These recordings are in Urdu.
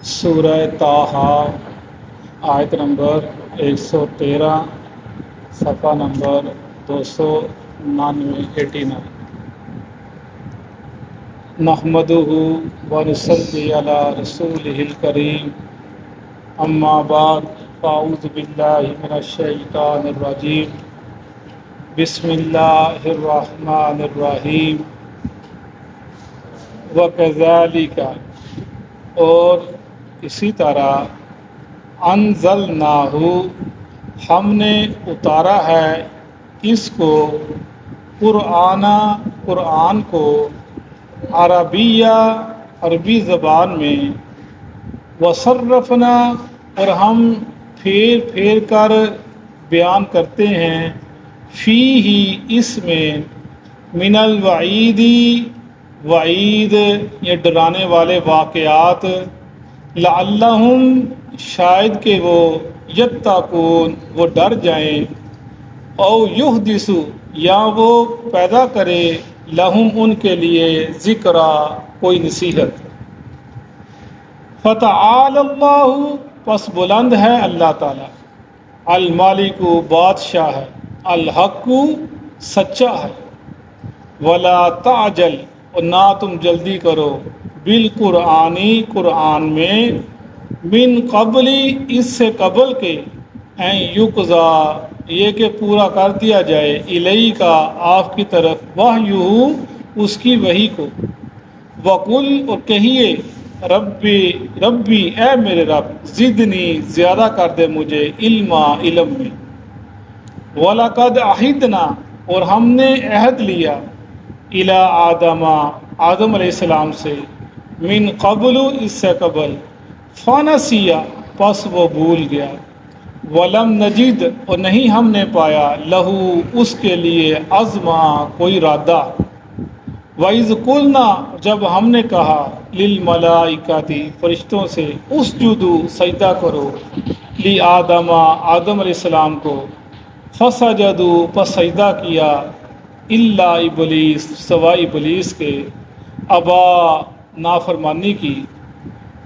سورہ طٰہٰ آیت نمبر 113 صفحہ نمبر 299 نحمدہ ونصلی علی رسولہ الکریم اما بعد فاعوذ باللہ من الشیطان الرجیم بسم اللہ الرحمن الرحیم وکذالک اور اسی طرح انزلناہ ہم نے اتارا ہے اس کو قرآن کو عربی زبان میں وصرفنا اور ہم پھیر کر بیان کرتے ہیں فیہ اس میں من الوعیدی وعید یہ ڈرانے والے واقعات لعلہم شاید کہ وہ یتقون وہ ڈر جائیں او یحدث یا وہ پیدا کرے لہم ان کے لیے ذکرہ کوئی نصیحت فتعال اللہ پس بلند ہے اللہ تعالی المالک بادشاہ ہے الحق سچا ہے ولا تعجل اور نہ تم جلدی کرو بالقرآنی قرآن میں من قبلی اس سے قبل کے این یقضا یہ کہ پورا کر دیا جائے الیہ کا آپ کی طرف وحیہ اس کی وحی کو وقل اور کہیے ربی اے میرے رب زدنی زیادہ کر دے مجھے علم میں وَلَقَدْ عَهِدْنَا اور ہم نے عہد لیا الی آدم علیہ السلام سے من قبل اس سے قبل فنسیا پس وہ بھول گیا ولم نجد اور نہیں ہم نے پایا لہو اس کے لیے عزما کوئی ارادہ وَإِذْ قُلْنَا جب ہم نے کہا للملائکۃ فرشتوں سے اسجدوا سجدہ کرو آدم علیہ السلام کو فسجدوا پس سجدہ کیا الا ابلیس سوائے ابلیس کے ابا نافرمانی کی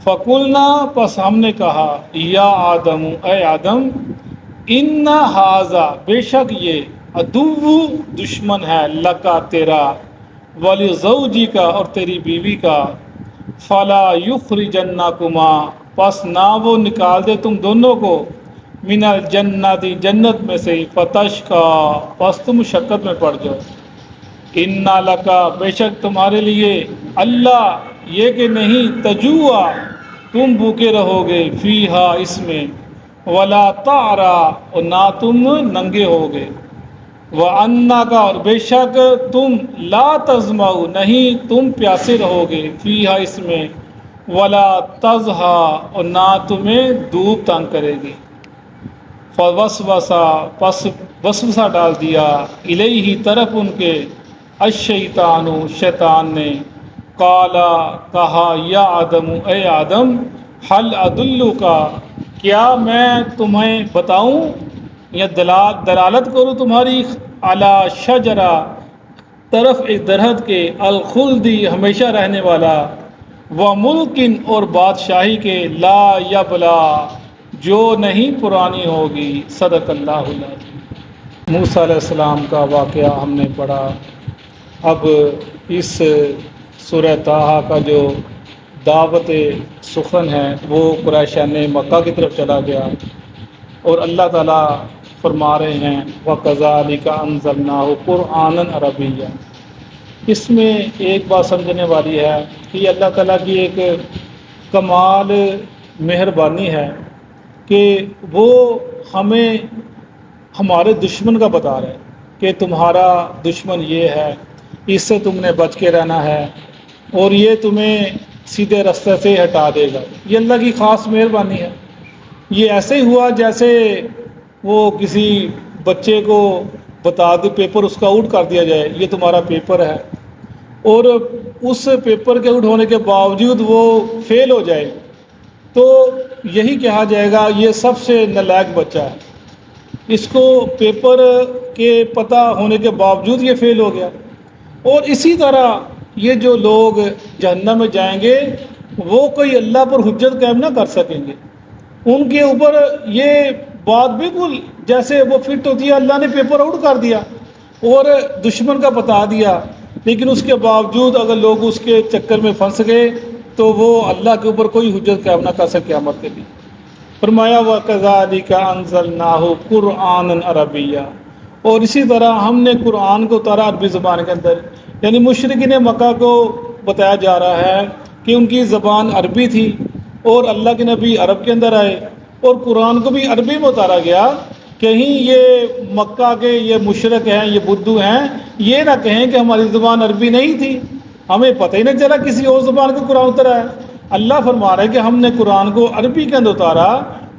فقلنا پس ہم نے کہا یا آدم اے آدم ان ھذا بے شک یہ عدو دشمن ہے لکا تیرا ولزوجک اور تیری بیوی کا فلا یخرجنکما پس نہ وہ نکال دے تم دونوں کو من الجنت جنت میں سے فتشقا پس تم مشقت میں پڑ جاؤ انا لکا بے شک تمہارے لیے اللہ یہ کہ نہیں تجوع تم بھوکے رہو گے فیہا اس میں ولا تعرا اور نہ تم ننگے ہوگے وَأَنَّكَ اور بے شک تم لا تظمأ نہیں تم پیاسے رہو گے فیہا اس میں ولا تضحا اور نہ تمہیں دھوپ تنگ کرے گی فوسوسا پس وسوسہ ڈال دیا الیہ طرف ان کے الشیطان شیطان نے قالا کہا یا آدم اے آدم حل ادلک کیا میں تمہیں بتاؤں یا دلالت کروں تمہاری علی شجرہ طرف ایک درخت کے الخلدی ہمیشہ رہنے والا و ملکن اور بادشاہی کے لا یبلا جو نہیں پرانی ہوگی صدق اللہ العظیم۔ موسیٰ علیہ السلام کا واقعہ ہم نے پڑھا۔ اب اس سورہ طٰہٰ کا جو دعوت سخن ہے وہ قریشان مکہ کی طرف چلا گیا اور اللہ تعالیٰ فرما رہے ہیں وَكَذَلِكَ أَنزَلْنَاهُ قُرْآنًا عَرَبِيًّا۔ اس میں ایک بات سمجھنے والی ہے کہ اللہ تعالیٰ کی ایک کمال مہربانی ہے کہ وہ ہمیں ہمارے دشمن کا بتا رہے ہیں کہ تمہارا دشمن یہ ہے، اس سے تم نے بچ کے رہنا ہے اور یہ تمہیں سیدھے راستے سے ہٹا دے گا۔ یہ اللہ کی خاص مہربانی ہے۔ یہ ایسے ہی ہوا جیسے وہ کسی بچے کو بتا دے پیپر اس کا آؤٹ کر دیا جائے یہ تمہارا پیپر ہے اور اس پیپر کے آؤٹ ہونے کے باوجود وہ فیل ہو جائے تو یہی کہا جائے گا یہ سب سے نالائق بچہ ہے، اس کو پیپر کے پتہ ہونے کے باوجود یہ فیل ہو گیا۔ اور اسی طرح یہ جو لوگ جہنم میں جائیں گے وہ کوئی اللہ پر حجت قائم نہ کر سکیں گے. ان کے اوپر یہ بات بالکل جیسے وہ فٹ ہوتی ہے، اللہ نے پیپر آؤٹ کر دیا اور دشمن کا بتا دیا، لیکن اس کے باوجود اگر لوگ اس کے چکر میں پھنس گئے تو وہ اللہ کے اوپر کوئی حجت قائم نہ کر سکے قیامت کے دن. فرمایا وَكَذَلِكَ أَنزَلْنَاهُ قُرْآنًا عَرَبِيًّا، اور اسی طرح ہم نے قرآن کو اتارا عربی زبان کے اندر. یعنی مشرکین مکہ کو بتایا جا رہا ہے کہ ان کی زبان عربی تھی اور اللہ کے نبی عرب کے اندر آئے اور قرآن کو بھی عربی میں اتارا گیا. کہیں یہ مکہ کے یہ مشرک ہیں، یہ بدھو ہیں، یہ نہ کہیں کہ ہماری زبان عربی نہیں تھی، ہمیں پتہ ہی نہیں چلا کسی اور زبان کا قرآن اترا ہے. اللہ فرما رہا ہے کہ ہم نے قرآن کو عربی کے اندر اتارا.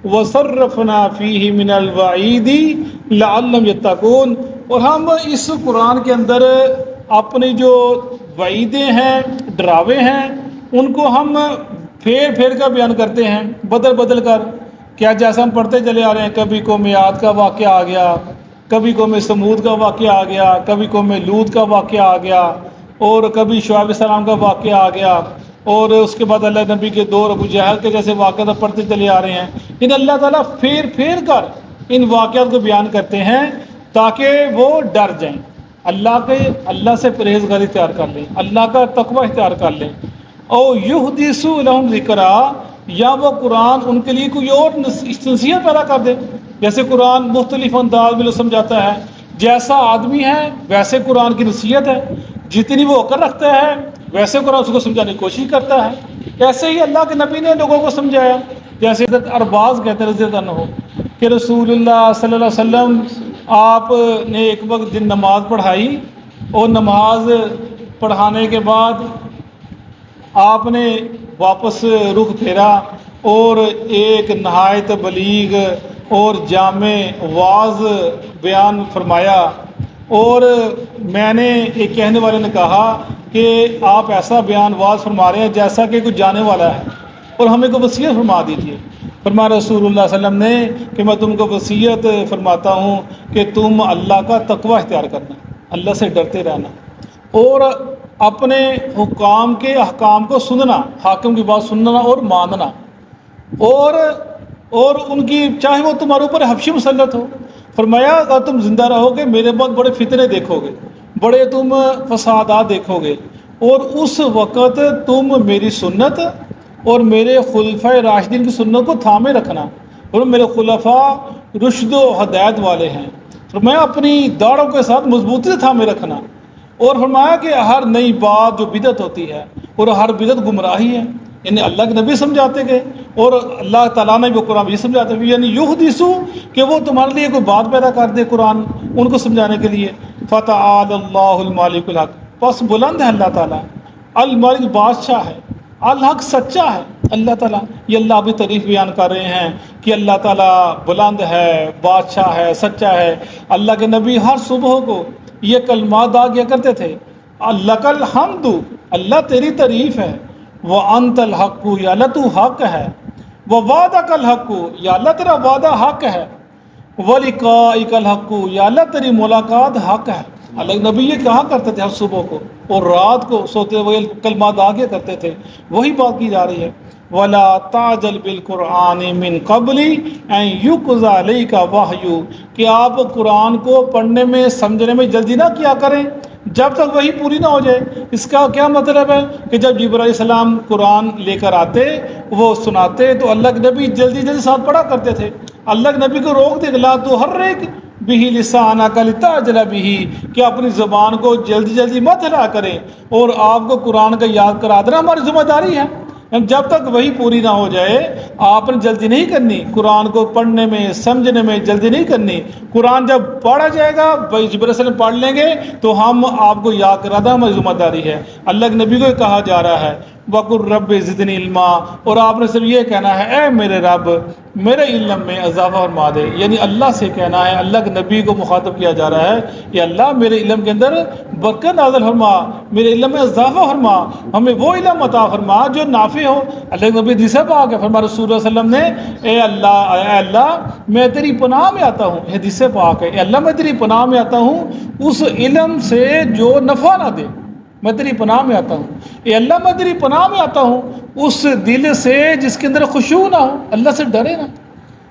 وَصَرَّفْنَا فِيهِ مِنَ الْوَعِيدِ لَعَلَّهُمْ يَتَّقُونَ، اور ہم اس قرآن کے اندر اپنی جو وعیدیں ہیں، ڈراوے ہیں، ان کو ہم پھیر پھیر کر بیان کرتے ہیں، بدل بدل کر. کیا جیسا ہم پڑھتے چلے آ رہے ہیں، کبھی قوم عاد کا واقعہ آ گیا، کبھی قوم سمود کا واقعہ آ گیا، کبھی قوم لوط کا واقعہ آ گیا، اور کبھی شعیب علیہ السلام کا واقعہ آ گیا، اور اس کے بعد اللہ نبی کے دور ابو جہل کے جیسے واقعات پڑھتے چلے آ رہے ہیں. ان اللہ تعالیٰ پھیر پھیر کر ان واقعات کو بیان کرتے ہیں تاکہ وہ ڈر جائیں، اللہ سے پرہیزگاری اختیار کر لیں، اللہ کا تقوی اختیار کر لیں. او یحدث لہم ذکرا، یا وہ قرآن ان کے لیے کوئی اور نصیحت پیدا کر دے. جیسے قرآن مختلف انداز میں سمجھاتا ہے، جیسا آدمی ہے ویسے قرآن کی نصیحت ہے، جتنی وہ عقل رکھتا ہے ویسے قرآن اس کو سمجھانے کی کوشش کرتا ہے. ایسے ہی اللہ کے نبی نے لوگوں کو سمجھایا. جیسے حضرت ارباز کہتے ہیں رضی اللہ عنہ کہ رسول اللہ صلی اللہ علیہ وسلم آپ نے ایک وقت دن نماز پڑھائی، اور نماز پڑھانے کے بعد آپ نے واپس رخ پھیرا اور ایک نہایت بلیغ اور جامع واعظ بیان فرمایا. اور میں نے ایک کہنے والے نے کہا کہ آپ ایسا بیان واعظ فرما رہے ہیں جیسا کہ کوئی جانے والا ہے، اور ہمیں کو وصیت فرما دیجیے. فرما رسول اللہ صلی اللہ علیہ وسلم نے کہ میں تم کو وصیت فرماتا ہوں کہ تم اللہ کا تقوی اختیار کرنا، اللہ سے ڈرتے رہنا، اور اپنے حکام کے احکام کو سننا، حاکم کی بات سننا اور ماننا، اور ان کی چاہے وہ تمہارے اوپر حبشی مسلط ہو. فرمایا اگر تم زندہ رہو گے میرے بعد بڑے فتنے دیکھو گے، بڑے تم فسادات دیکھو گے، اور اس وقت تم میری سنت اور میرے خلفۂ راشدین کی سنت کو تھامے رکھنا، اور میرے خلفاء رشد و ہدایت والے ہیں. فرمایا اپنی داڑھوں کے ساتھ مضبوطی سے تھامے رکھنا. اور فرمایا کہ ہر نئی بات جو بدعت ہوتی ہے اور ہر بدعت گمراہی ہے. یعنی اللہ کے نبی سمجھاتے گئے اور اللہ تعالیٰ نے وہ قرآن بھی سمجھاتے ہوئے، یعنی یحدث کہ وہ تمہارے لیے کوئی بات پیدا کر دے قرآن ان کو سمجھانے کے لیے. فتعالی اللہ المالک الحق، پس بلند ہے اللہ تعالیٰ، المالک بادشاہ ہے، الحق سچا ہے اللہ تعالیٰ. یہ اللہ بھی تعریف بیان کر رہے ہیں کہ اللہ تعالیٰ بلند ہے، بادشاہ ہے، سچا ہے. اللہ کے نبی ہر صبح کو یہ کلمات ادا کیا کرتے تھے، لک الحمد، اللہ تیری تعریف ہے، وانت الحق، یا اللہ تو حق ہے، ووعدک الحق، یا اللہ تیرا وعدہ حق ہے، ولقائک الحق، یا اللہ تیری ملاقات حق ہے. اللہ نبی یہ کہا کرتے تھے ہر صبح کو، اور رات کو سوتے ہوئے کلمات آگے کرتے تھے. وہی بات کی جا رہی ہے. ولا تعجل بالقرآن من قبل ان یقضى علیک وحی، کہ آپ قرآن کو پڑھنے میں سمجھنے میں جلدی نہ کیا کریں جب تک وہی پوری نہ ہو جائے. اس کا کیا مطلب ہے کہ جب جبرائیل علیہ السلام قرآن لے کر آتے، وہ سناتے، تو اللہ کے نبی جلدی جلدی ساتھ پڑھا کرتے تھے. اللہ کے نبی کو روک دے، لا تحرک بہ لسانک لتعجل بہ، کہ اپنی زبان کو جلدی جلدی مت ہلا کریں، اور آپ کو قرآن کا یاد کرا دینا ہماری ذمہ داری ہے. جب تک وہی پوری نہ ہو جائے آپ نے جلدی نہیں کرنی، قرآن کو پڑھنے میں سمجھنے میں جلدی نہیں کرنی. قرآن جب پڑھا جائے گا جبرائیل علیہ السلام پڑھ لیں گے تو ہم آپ کو یاد کرا دینا ہماری ذمہ داری ہے. اللہ کے نبی کو یہ کہا جا رہا ہے وَقُلْ رَبِّ زِدْنِي عِلْمًا، اور آپ نے صرف یہ کہنا ہے اے میرے رب میرے علم میں اضافہ فرما دے. یعنی اللہ سے کہنا ہے، اللہ کے نبی کو مخاطب کیا جا رہا ہے کہ اللہ میرے علم کے اندر برکت نازل فرما، میرے علم میں اضافہ فرما، ہمیں وہ علم عطا فرما جو نافع ہو. اللہ کے نبی حدیث پاک ہے، فرما رسول اللہ صلی اللہ علیہ وسلم نے اے اللہ میں تیری پناہ میں آتا ہوں، حدیث پاک ہے، اے اللہ میں تیری پناہ میں آتا ہوں اس علم سے جو نفع نہ دے. میں تیری پناہ میں آتا ہوں، اے اللہ میں تیری پناہ میں آتا ہوں اس دل سے جس کے اندر خشوع نہ ہو، اللہ سے ڈرے نہ،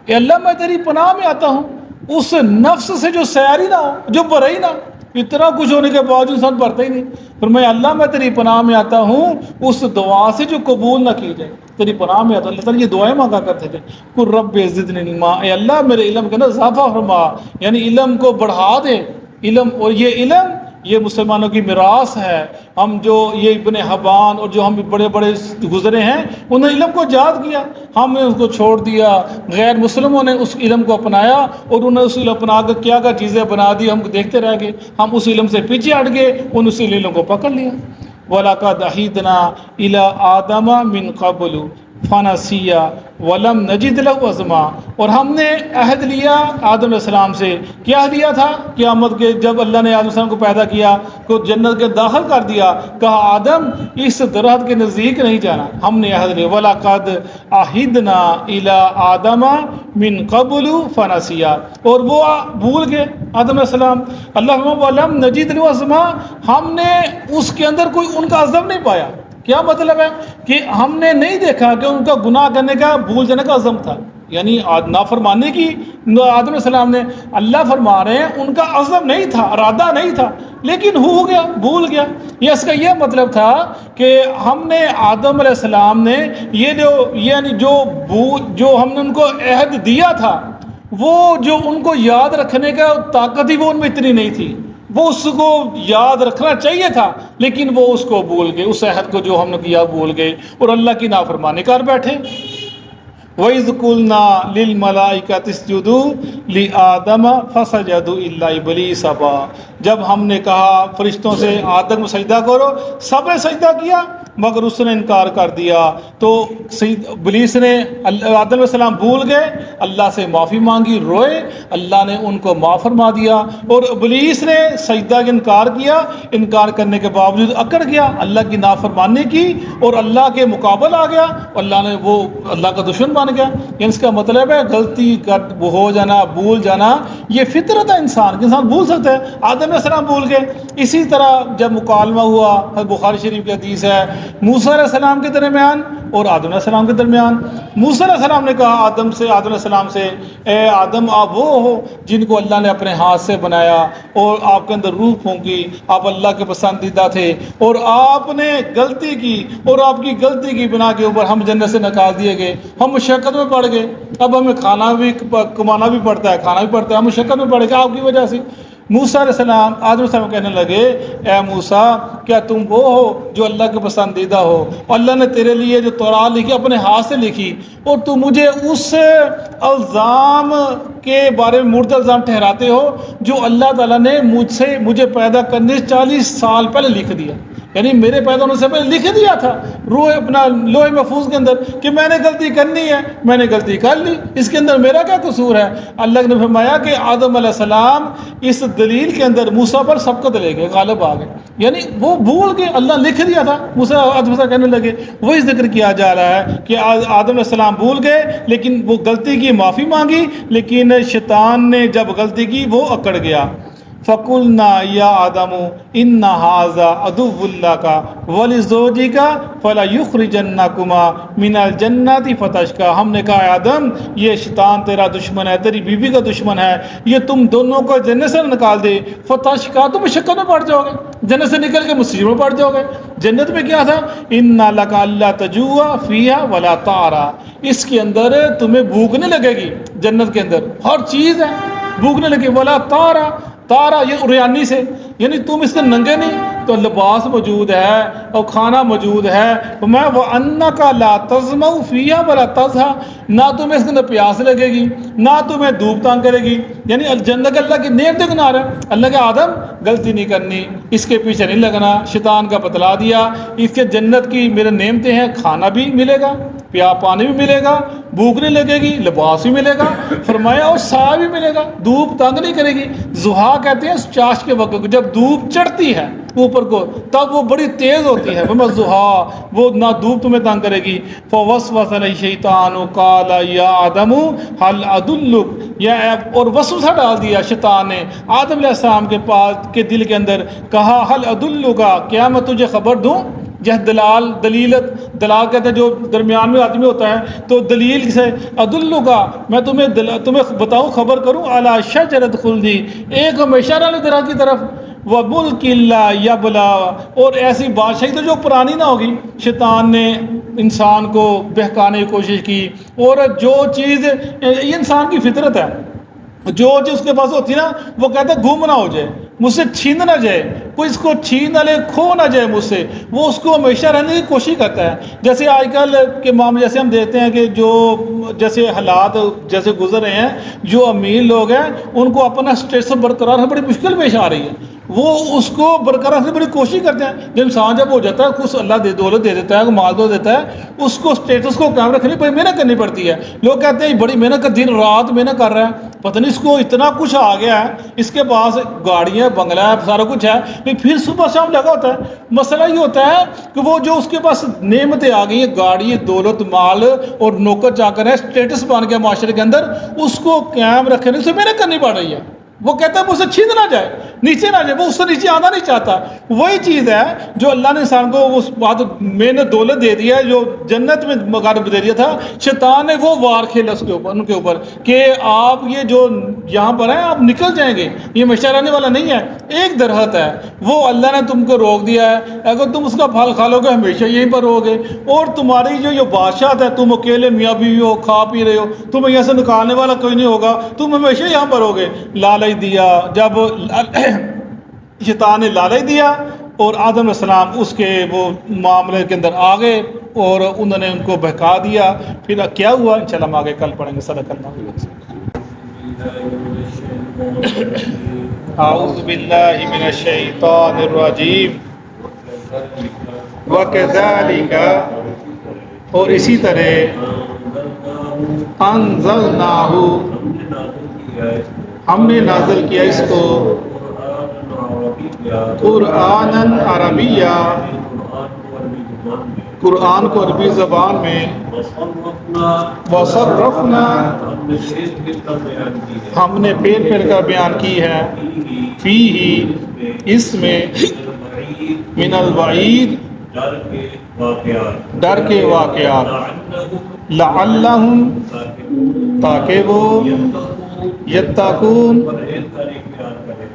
اے اللہ میں تیری پناہ میں آتا ہوں اس نفس سے جو سیاری نہ ہو، جو برئی نہ، اتنا کچھ ہونے کے باوجود انسان بھرتا ہی نہیں، پھر میں اللہ میں تیری پناہ میں آتا ہوں اس دعا سے جو قبول نہ کی جائے، تیری پناہ میں آتا ہوں۔ اللہ تعالیٰ یہ دعائیں مانگا کرتے تھے، قل رب زدنی علما، اے اللہ میرے علم کے اندر اضافہ فرما، یعنی علم کو بڑھا دے، علم، اور یہ علم یہ مسلمانوں کی میراث ہے۔ ہم جو یہ ابن حبان اور جو ہم بڑے بڑے گزرے ہیں انہوں نے علم کو یاد کیا، ہم نے اس کو چھوڑ دیا، غیر مسلموں نے اس علم کو اپنایا اور انہوں نے اس علم اپنا کر کیا کیا چیزیں بنا دی، ہم دیکھتے رہ گئے، ہم اس علم سے پیچھے ہٹ گئے، ان اسی علم کو پکڑ لیا۔ وَلَقَدْ عَهِدْنَا إِلَىٰ آدَمَ مِن قَبْلُ فَنَسِيَ وَلَمْ نَجِدْ لَهُ عَزْمًا، اور ہم نے عہد لیا آدم علیہ السلام سے، کیا لیا تھا؟ قیامت کے جب اللہ نے آدم علیہ السلام کو پیدا کیا، کو جنت کے داخل کر دیا، کہا آدم اس درخت کے نزدیک نہیں جانا، ہم نے عہد لیا۔ وَلَقَدْ عَهِدْنَا إِلَىٰ آدَمَ مِن قَبْلُ فَنَسِيَ، اور وہ بھول گئے آدم علیہ السلام۔ اللہ وَلَمْ نَجِدْ لَهُ عَزْمًا، ہم نے اس کے اندر کوئی ان کا عزم نہیں پایا۔ کیا مطلب ہے کہ ہم نے نہیں دیکھا کہ ان کا گناہ کرنے کا، بھول جانے کا عزم تھا، یعنی نافرمانی کی آدم علیہ السلام نے، اللہ فرما رہے ہیں ان کا عزم نہیں تھا، ارادہ نہیں تھا، لیکن ہو گیا، بھول گیا۔ یہ اس کا یہ مطلب تھا کہ ہم نے آدم علیہ السلام نے یہ یعنی جو ہم نے ان کو عہد دیا تھا، وہ جو ان کو یاد رکھنے کا طاقت ہی وہ ان میں اتنی نہیں تھی، وہ اس کو یاد رکھنا چاہیے تھا لیکن وہ اس کو بھول گئے، اس عہد کو جو ہم نے کیا بھول گئے اور اللہ کی نافرمانی کر بیٹھے۔ وَإِذْ قُلْنَا لِلْمَلَائِكَةِ اسْجُدُوا لِآدَمَ فَسَجَدُوا إِلَّا إِبْلِيسَ أَبَىٰ، جب ہم نے کہا فرشتوں سے آدم کو سجدہ کرو، سب نے سجدہ کیا مگر اس نے انکار کر دیا، تو ابلیس نے، آدم علیہ السلام بھول گئے، اللہ سے معافی مانگی، روئے، اللہ نے ان کو معاف فرما دیا، اور ابلیس نے سجدہ کا انکار کیا، انکار کرنے کے باوجود اکڑ گیا، اللہ کی نافرمانی کی اور اللہ کے مقابل آ گیا، اللہ نے وہ اللہ کا دشمن بن گیا۔ یعنی اس کا مطلب ہے غلطی ہو جانا، بھول جانا، یہ فطرت ہے انسان کہ انسان بھول سکتا ہے۔ آدم علیہ السلام بھول گئے۔ اسی طرح جب مکالمہ ہوا، بخاری شریف کی حدیث ہے، موسیٰ علیہ السلام کے درمیان اور آدم علیہ السلام کے درمیان، موسیٰ علیہ السلام نے کہا آدم علیہ السلام سے، اے آدم آپ وہ ہو جن کو اللہ نے اپنے ہاتھ سے بنایا اور آپ کے اندر روح پھونکی، آپ اللہ کے پسندیدہ تھے اور آپ نے غلطی کی اور آپ کی غلطی کی بنا کے اوپر ہم جنت سے نکال دیے گئے، ہم مشقت میں پڑ گئے، اب ہمیں کھانا بھی کمانا بھی پڑتا ہے، کھانا بھی پڑتا ہے، ہم مشقت میں پڑ گئے آپ کی وجہ سے۔ موسیٰ علیہ السلام آدم علیہ السلام کہنے لگے، اے موسیٰ کیا تم وہ ہو جو اللہ کے پسندیدہ ہو، اللہ نے تیرے لیے جو تورات لکھی اپنے ہاتھ سے لکھی، اور تم مجھے اس الزام کے بارے میں مرد الزام ٹھہراتے ہو جو اللہ تعالیٰ نے مجھے پیدا کرنے سے 40 سال پہلے لکھ دیا، یعنی میرے پیدا ہونے سے پہلے لکھ دیا تھا روح اپنا لوح محفوظ کے اندر کہ میں نے غلطی کرنی ہے، میں نے غلطی کر لی، اس کے اندر میرا کیا قصور ہے؟ اللہ نے فرمایا کہ آدم علیہ السلام اس دلیل کے اندر موسیٰ پر سبقت لے گئے، غالب آ گئے، یعنی وہ بھول گئے، اللہ لکھ دیا تھا۔ موسیٰ کہنے لگے، وہی ذکر کیا جا رہا ہے کہ آدم علیہ السلام بھول گئے لیکن وہ غلطی کی معافی مانگی، لیکن شیطان نے جب غلطی کی وہ اکڑ گیا۔ فَقُلْنَا يَا آدَمُ إِنَّ هَٰذَا عَدُوٌّ لَّكَ وَلِزَوْجِكَ فَلَا يُخْرِجَنَّكُمَا مِنَ الْجَنَّةِ فَتَشْقَىٰ، ہم نے کہا آدم یہ شیطان تیرا دشمن ہے، تیری بیوی کا دشمن ہے، یہ تم دونوں کو جنت سے نکال دے، فتشقىٰ تم مشقت میں پڑ جاؤ گے، جنت سے نکل کے مصیبت میں پڑ جاؤ گے۔ جنت میں کیا تھا؟ إِنَّ لَكَ أَلَّا تَجُوعَ فِيهَا وَلَا تَعْرَىٰ، اس کے اندر تمہیں بھوک نہیں لگے گی، جنت کے اندر ہر چیز ہے، بھوک نہیں لگے، وَلَا تَعْرَىٰ، تارا یہ ریانی سے، یعنی تم اس کے ننگے نہیں، تو لباس موجود ہے اور کھانا موجود ہے، میں وَأَنَّكَ لَا تَظْمَأُ فِيهَا وَلَا تَضْحَىٰ، نہ تمہیں اس کے اندر پیاس لگے گی نہ تمہیں دھوپ تانگ کرے گی، یعنی جنت اللہ کی نعمتیں گنا رہا ہے، اللہ کے آدم غلطی نہیں کرنی، اس کے پیچھے نہیں لگنا، شیطان کا بتلا دیا، اس کے جنت کی میرے نعمتیں ہیں، کھانا بھی ملے گا، پانی بھی ملے گا، بھوک نہیں لگے گی، لباس بھی ملے گا، فرمایا اور سایہ بھی ملے گا، دھوپ تنگ نہیں کرے گی۔ زحا کہتے ہیں چاش کے وقت جب دھوپ چڑھتی ہے اوپر کو تب وہ بڑی تیز ہوتی ہے، زحا، وہ نہ دھوپ تمہیں تنگ کرے گی۔ فوسوس الیہ الشیطان قال یا آدم هل ادلک یا اور وسوسہ ڈال دیا شیطان نے آدم علیہ السلام کے پاس کے دل کے اندر، کہا حل ادلگا، کیا میں تجھے خبر دوں؟ دلال کہتے ہیں جو درمیان میں آدمی ہوتا ہے، تو دلیل سے ادلگا، میں تمہیں بتاؤں، خبر کروں، علی شجرۃ خلدی، ایک ہمیشہ رہنے درخت کی طرف، وملک لا یبلا، اور ایسی بادشاہی تو جو پرانی نہ ہوگی۔ شیطان نے انسان کو بہکانے کی کوشش کی، اور جو چیز، یہ انسان کی فطرت ہے، جو چیز اس کے پاس ہوتی ہے نا، وہ کہتا ہے گم نہ ہو جائے، مجھ سے چھین نہ جائے، کوئی اس کو چھین نہ لے، کھو نہ جائے مجھ سے، وہ اس کو ہمیشہ رہنے کی کوشش کرتا ہے۔ جیسے آج کل کے معاملے جیسے ہم دیکھتے ہیں کہ جو جیسے حالات جیسے گزر رہے ہیں، جو امیر لوگ ہیں ان کو اپنا اسٹیٹس برقرار رکھنا بڑی مشکل پیش آ رہی ہے، وہ اس کو برقرار رکھنے کی بڑی کوشش کرتے ہیں۔ جب انسان جب ہو جاتا ہے، کچھ اللہ دولت دے دیتا ہے، مال دولت دیتا ہے، اس کو اسٹیٹس کو قائم رکھنے کی بڑی محنت کرنی پڑتی ہے۔ لوگ کہتے ہیں بڑی محنت کر، دن رات محنت کر رہا ہے، پتہ نہیں اس کو اتنا کچھ آ گیا ہے، اس کے پاس گاڑیاں، بنگلہ ہے، سارا کچھ ہے، لیکن پھر صبح شام لگا ہوتا ہے۔ مسئلہ یہ ہوتا ہے کہ وہ جو اس کے پاس نعمتیں آ گئی ہیں، گاڑی، دولت، مال اور نوکر چاکر ہے، اسٹیٹس بن گیا معاشرے کے اندر، اس کو قائم رکھنے کی اسے محنت کرنی پڑ رہی ہے۔ وہ کہتا ہے مجھ سے چھین نہ جائے، نیچے نہ جائے، وہ اس سے نیچے آنا نہیں چاہتا۔ وہی چیز ہے جو اللہ نے انسان کو اس بات محنت دولت دے دیا ہے، جو جنت میں مغرب دے دیا تھا، شیطان نے وہ وار کھیلا اس کے اوپر، ان کے اوپر، کہ آپ یہ جو یہاں پر ہیں آپ نکل جائیں گے، یہ ہمیشہ رہنے والا نہیں ہے۔ ایک درخت ہے، وہ اللہ نے تم کو روک دیا ہے، اگر تم اس کا پھل کھا لو گے ہمیشہ یہیں پر رہو گے، اور تمہاری جو یہ بادشاہت ہے، تم اکیلے میاں بیوی ہو، کھا پی رہے ہو، تمہیں یہاں سے نکالنے والا کوئی نہیں ہوگا، تم ہمیشہ یہاں پر رہو گے۔ لالچ دیا، جب شیطان نے لالچ دیا اور آدم علیہ السلام اس کے وہ معاملے کے اندر آ گئے اور انہوں نے ان کو بہکا دیا، پھر کیا ہوا انشاءاللہ ہم آگے کل پڑھیں گے۔ صدق اللہ علیہ وسلم۔ اعوذ باللہ من الشیطان الرجیم۔ وَكَذَلِكَ، اور اسی طرح، انزلناہ، ہم نے نازل کیا اس کو، قرآناً عربیہ، قرآن کو عربی زبان میں، وصرفنا، ہم نے پھیر پھیر کر بیان کی ہے، فیہ، اس میں، من الوعید، ڈر کے واقعات، لعلہم، تاکہ وہ، یتقون،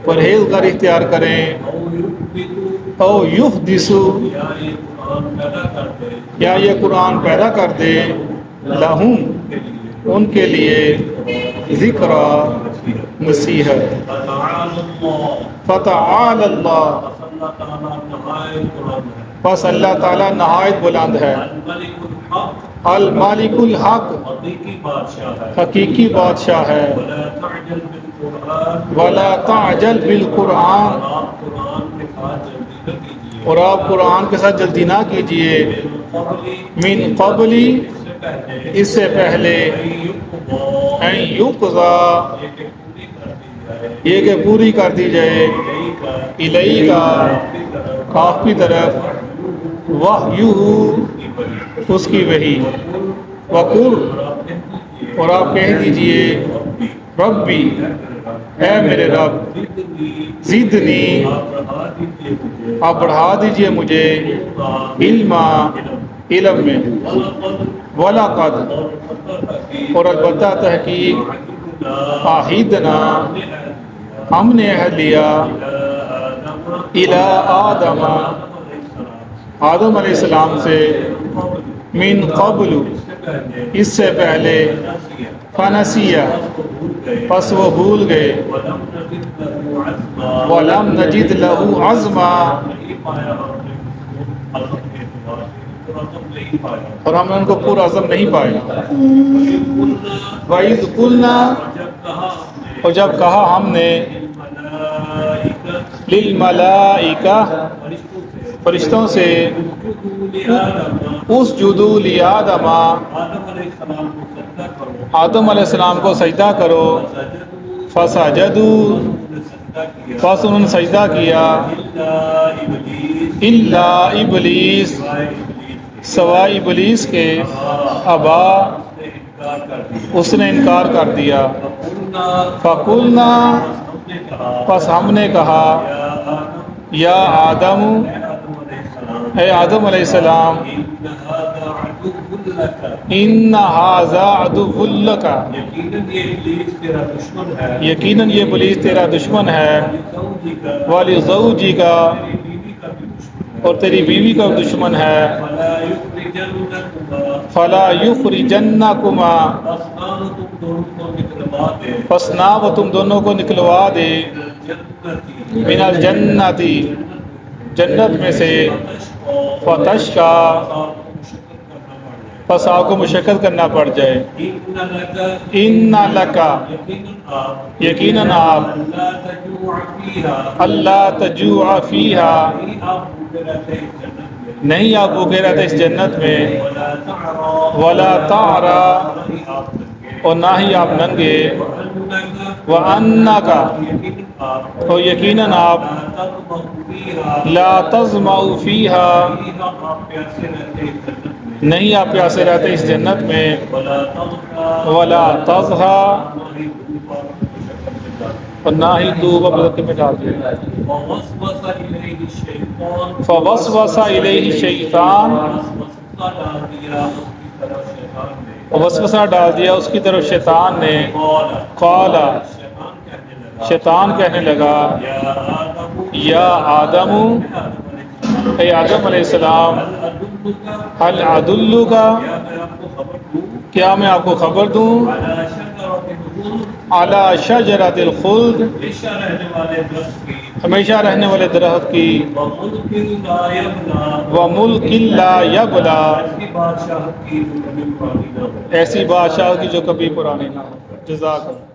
پرہیزگار اختیار کریں، او یحدثو، یا یہ قرآن پیدا کر دے، لہم، ان کے لیے، ذکرہ، نصیحت، فتعال اللہ، بس اللہ تعالیٰ نہایت بلند ہے، المالک الحق، حقیقی بادشاہ ہے، ولا تعجل بالقرآن، اور آپ قرآن کے ساتھ جلدی نہ کیجئے، من قبلی، اس سے پہلے، ان یقضی، یہ کہ پوری کر دی جائے، الیک، آپ کی طرف، وحیہ، اس کی وحی، وقل، اور آپ کہہ دیجئے، ربی، اے میرے رب، زدنی، آپ بڑھا دیجئے مجھے، علما، علم میں، وَلَقَدْ، اور البتہ تحقیق، عَهِدْنَا، ہم نے عہد لیا، إِلَىٰ آدَمَ، آدم علیہ السلام سے، من قبل، اس سے پہلے، فنسیہ، پس وہ بھول گئے، وَلَمْ نَجِدْ لَهُ عَزْمًا، اور ہم نے ان کو پورا عزم نہیں پایا، وَإِذْ قُلْنَا، اور جب کہا ہم نے، لِلْمَلَائِكَةِ، فرشتوں سے، اسجدوا لِآدَمَ، آدم علیہ السلام کو سجدہ کرو، فسجدوا، پس انہوں نے سجدہ کیا، الا ابلیس، سوائے ابلیس کے، ابا، اس نے انکار کر دیا۔ فقلنا پس ہم نے کہا یا آدم اے آدم علیہ السلام ان ھذا عدو لک یقیناً یہ ابلیس تیرا دشمن ہے، ولزوجک اور تیری بیوی کا دشمن ہے، فلا یخرجنکما پس نہ وہ تم دونوں کو نکلوا دے، من الجنت جنت میں سے، فتشقی پس آپ کو مشقت کرنا پڑ جائے، ان لکا یقیناً آپ اللہ تجوع فیہا نہیں آپ بھوکے رہتے اس جنت میں، ولا تعرا اور نہ ہی آپ ننگے، وانک اور یقیناً آپ لا تظمأ فیہا نہیں آپ پیاسے رہتے اس جنت میں، ولا تضحا اور نہ ہی تو بدت میں ڈال دیا۔ فوسوس الیہ الشیطان وسوسہ ڈال دیا اس کی طرف شیطان نے، قال شیطان کہنے لگا یا آدم اے آدم علیہ السلام هل ادلک کیا میں آپ کو خبر دوں علی شجرۃ الخلد ہمیشہ رہنے والے درخت کی، وملک لا یبلی ایسی بادشاہ کی جو کبھی پرانی نہ ہو۔ جزاک اللہ۔